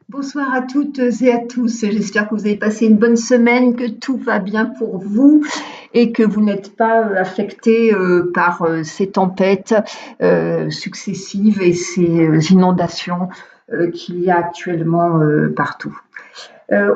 Bonsoir à toutes et à tous. J'espère que vous avez passé une bonne semaine, que tout va bien pour vous et que vous n'êtes pas affectés par ces tempêtes successives et ces inondations qu'il y a actuellement partout.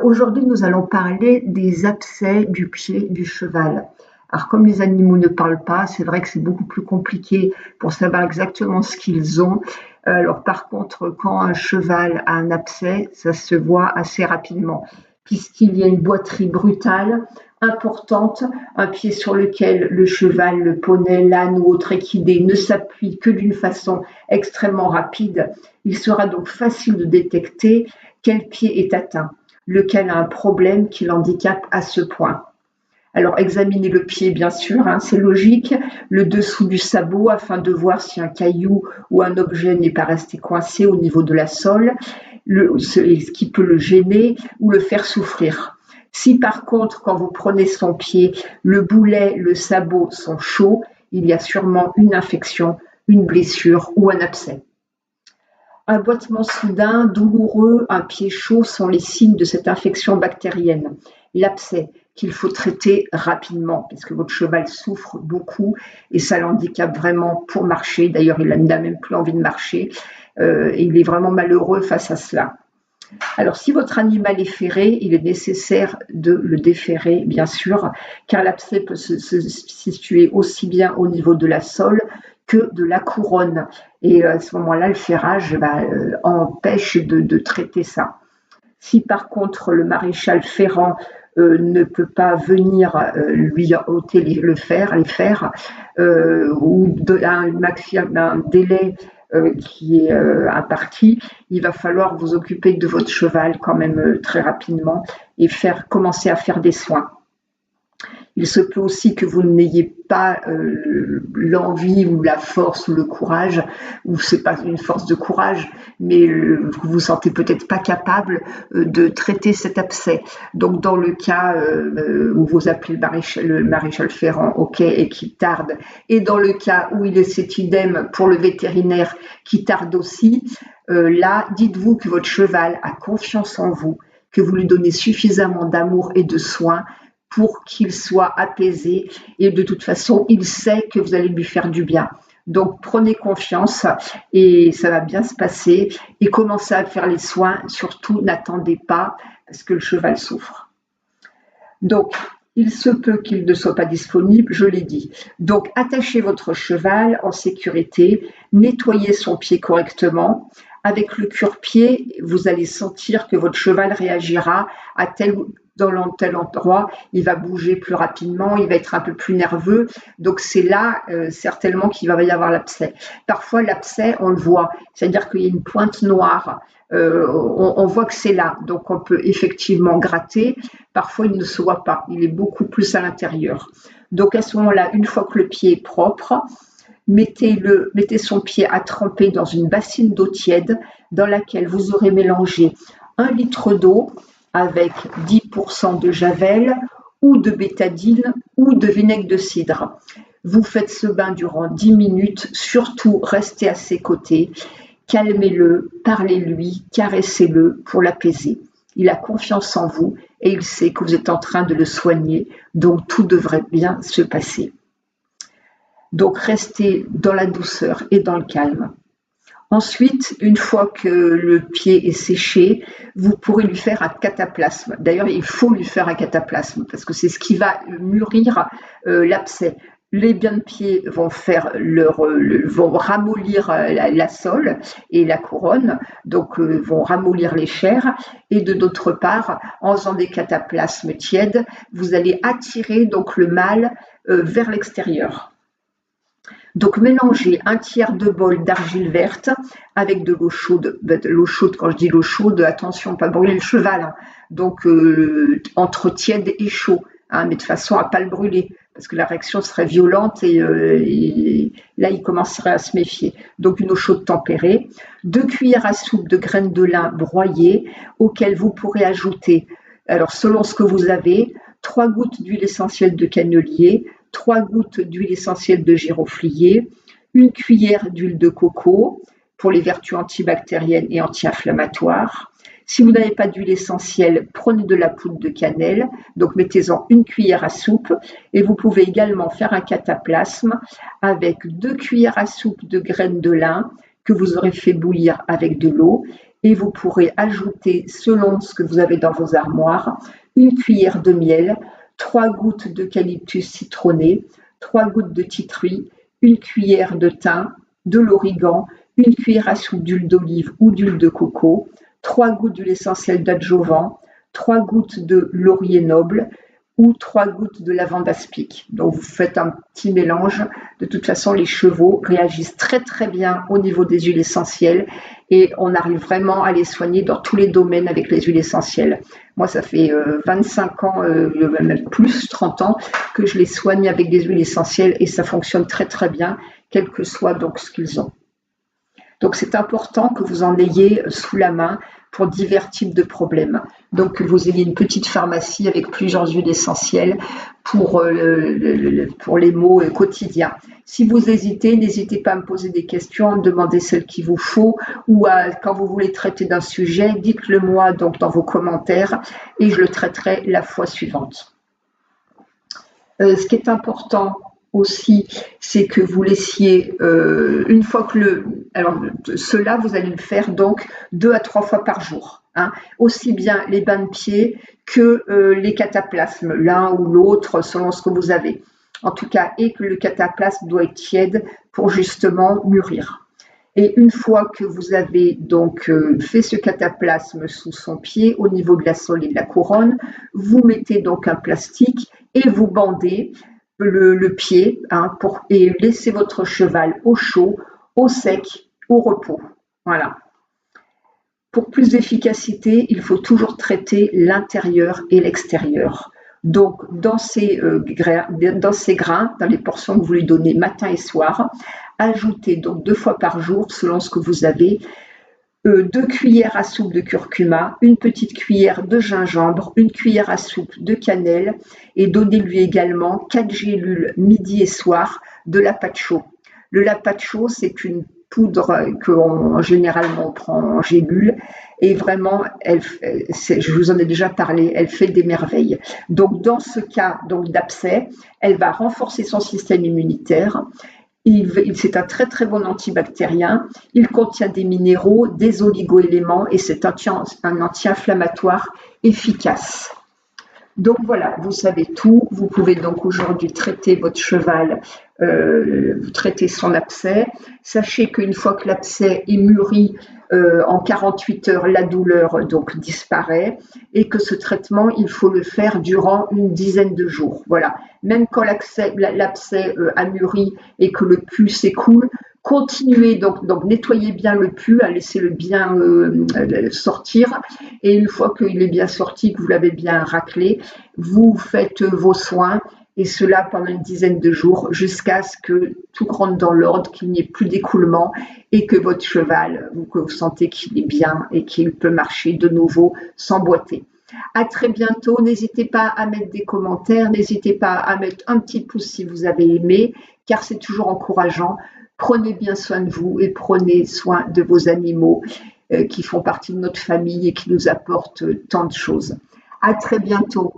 Aujourd'hui, nous allons parler des abcès du pied du cheval. Alors, comme les animaux ne parlent pas, c'est vrai que c'est beaucoup plus compliqué pour savoir exactement ce qu'ils ont. Alors, par contre, quand un cheval a un abcès, ça se voit assez rapidement, puisqu'il y a une boiterie brutale, importante, un pied sur lequel le cheval, le poney, l'âne ou autre équidé ne s'appuie que d'une façon extrêmement rapide. Il sera donc facile de détecter quel pied est atteint, lequel a un problème qui l'handicape à ce point. Alors examinez le pied bien sûr, c'est logique, le dessous du sabot afin de voir si un caillou ou un objet n'est pas resté coincé au niveau de la sole, ce qui peut le gêner ou le faire souffrir. Si par contre, quand vous prenez son pied, le boulet, le sabot sont chauds, il y a sûrement une infection, une blessure ou un abcès. Un boitement soudain, douloureux, un pied chaud sont les signes de cette infection bactérienne. L'abcès qu'il faut traiter rapidement parce que votre cheval souffre beaucoup et ça l'handicape vraiment pour marcher. D'ailleurs, il n'a même plus envie de marcher. Il est vraiment malheureux face à cela. Alors, si votre animal est ferré, il est nécessaire de le déferrer, bien sûr, car l'abcès peut se situer aussi bien au niveau de la sole que de la couronne. Et à ce moment-là, le ferrage empêche de traiter ça. Si par contre le maréchal ferrant ne peut pas venir lui ôter les fers, ou un délai qui est imparti, il va falloir vous occuper de votre cheval quand même très rapidement et commencer à faire des soins. Il se peut aussi que vous n'ayez pas l'envie ou la force ou le courage, ou c'est pas une force de courage, mais vous vous sentez peut-être pas capable de traiter cet abcès. Donc dans le cas où vous appelez le maréchal ferrant, ok, et qui tarde, et dans le cas où c'est idem pour le vétérinaire qui tarde aussi, là, dites-vous que votre cheval a confiance en vous, que vous lui donnez suffisamment d'amour et de soins pour qu'il soit apaisé et de toute façon, il sait que vous allez lui faire du bien. Donc, prenez confiance et ça va bien se passer et commencez à faire les soins. Surtout, n'attendez pas parce que le cheval souffre. Donc, il se peut qu'il ne soit pas disponible, je l'ai dit. Donc, attachez votre cheval en sécurité, nettoyez son pied correctement. Avec le cure-pied, vous allez sentir que votre cheval réagira à tel endroit, il va bouger plus rapidement, il va être un peu plus nerveux. Donc c'est là certainement qu'il va y avoir l'abcès. Parfois l'abcès, on le voit, c'est-à-dire qu'il y a une pointe noire. On voit que c'est là, donc on peut effectivement gratter. Parfois il ne se voit pas, il est beaucoup plus à l'intérieur. Donc à ce moment-là, une fois que le pied est propre, mettez son pied à tremper dans une bassine d'eau tiède dans laquelle vous aurez mélangé 1 litre d'eau avec 10% de javel ou de bétadine ou de vinaigre de cidre. Vous faites ce bain durant 10 minutes, surtout restez à ses côtés, calmez-le, parlez-lui, caressez-le pour l'apaiser. Il a confiance en vous et il sait que vous êtes en train de le soigner, donc tout devrait bien se passer. Donc restez dans la douceur et dans le calme. Ensuite, une fois que le pied est séché, vous pourrez lui faire un cataplasme. D'ailleurs, il faut lui faire un cataplasme parce que c'est ce qui va mûrir l'abcès. Les biens de pied vont vont ramollir la sole et la couronne, donc vont ramollir les chairs. Et de d'autre part, en faisant des cataplasmes tièdes, vous allez attirer donc le mal vers l'extérieur. Donc mélangez 1/3 de bol d'argile verte avec de l'eau chaude. L'eau chaude, quand je dis l'eau chaude, attention, pas brûler le cheval. Donc entre tiède et chaud, mais de façon à ne pas le brûler, parce que la réaction serait violente et là il commencerait à se méfier. Donc une eau chaude tempérée, 2 cuillères à soupe de graines de lin broyées, auxquelles vous pourrez ajouter, alors selon ce que vous avez, 3 gouttes d'huile essentielle de cannelier, 3 gouttes d'huile essentielle de giroflier, 1 cuillère d'huile de coco pour les vertus antibactériennes et anti-inflammatoires, Si vous n'avez pas d'huile essentielle, prenez de la poudre de cannelle, donc mettez-en une cuillère à soupe et vous pouvez également faire un cataplasme avec 2 cuillères à soupe de graines de lin que vous aurez fait bouillir avec de l'eau et vous pourrez ajouter, selon ce que vous avez dans vos armoires, une cuillère de miel, 3 gouttes d'eucalyptus citronné, 3 gouttes de titri, une cuillère de thym, de l'origan, une cuillère à soupe d'huile d'olive ou d'huile de coco, 3 gouttes d'huile essentielle d'adjuvant, 3 gouttes de laurier noble ou 3 gouttes de lavande aspic. Donc vous faites un petit mélange. De toute façon, les chevaux réagissent très très bien au niveau des huiles essentielles et on arrive vraiment à les soigner dans tous les domaines avec les huiles essentielles. Moi, ça fait 25 ans, même plus, 30 ans, que je les soigne avec des huiles essentielles et ça fonctionne très très bien, quel que soit donc ce qu'ils ont. Donc c'est important que vous en ayez sous la main pour divers types de problèmes. Donc que vous ayez une petite pharmacie avec plusieurs huiles essentielles pour les maux quotidiens. Si vous hésitez, n'hésitez pas à me poser des questions, à me demander celle qu'il vous faut ou quand vous voulez traiter d'un sujet, dites-le moi donc dans vos commentaires et je le traiterai la fois suivante. Ce qui est important aussi, c'est que vous laissiez une fois que cela, vous allez le faire donc 2 à 3 fois par jour. Hein, aussi bien les bains de pieds que les cataplasmes, l'un ou l'autre selon ce que vous avez. En tout cas, et que le cataplasme doit être tiède pour justement mûrir. Et une fois que vous avez donc fait ce cataplasme sous son pied au niveau de la sole et de la couronne, vous mettez donc un plastique et vous bandez le pied et laissez votre cheval au chaud, au sec, au repos. Voilà. Pour plus d'efficacité, il faut toujours traiter l'intérieur et l'extérieur. Donc, dans ces grains, dans les portions que vous lui donnez matin et soir, ajoutez donc 2 fois par jour, selon ce que vous avez, 2 cuillères à soupe de curcuma, une petite cuillère de gingembre, une cuillère à soupe de cannelle et donnez-lui également 4 gélules midi et soir de lapacho. Le lapacho, c'est une poudre que généralement on prend en gélule et vraiment, je vous en ai déjà parlé, elle fait des merveilles. Donc dans ce cas d'abcès, elle va renforcer son système immunitaire. C'est un très très bon antibactérien, il contient des minéraux, des oligo-éléments et c'est un anti-inflammatoire efficace. Donc voilà, vous savez tout, vous pouvez donc aujourd'hui traiter votre cheval, traiter son abcès. Sachez qu'une fois que l'abcès est mûri, en 48 heures, la douleur donc disparaît et que ce traitement, il faut le faire durant une dizaine de jours. Voilà. Même quand l'abcès a mûri et que le pus s'écoule, continuez donc nettoyez bien le pus, laissez-le bien sortir et une fois qu'il est bien sorti, que vous l'avez bien raclé, vous faites vos soins et cela pendant une dizaine de jours jusqu'à ce que tout rentre dans l'ordre, qu'il n'y ait plus d'écoulement et que votre cheval, que vous sentez qu'il est bien et qu'il peut marcher de nouveau sans boiter. À très bientôt, n'hésitez pas à mettre des commentaires, n'hésitez pas à mettre un petit pouce si vous avez aimé, car c'est toujours encourageant. Prenez bien soin de vous et prenez soin de vos animaux qui font partie de notre famille et qui nous apportent tant de choses. À très bientôt.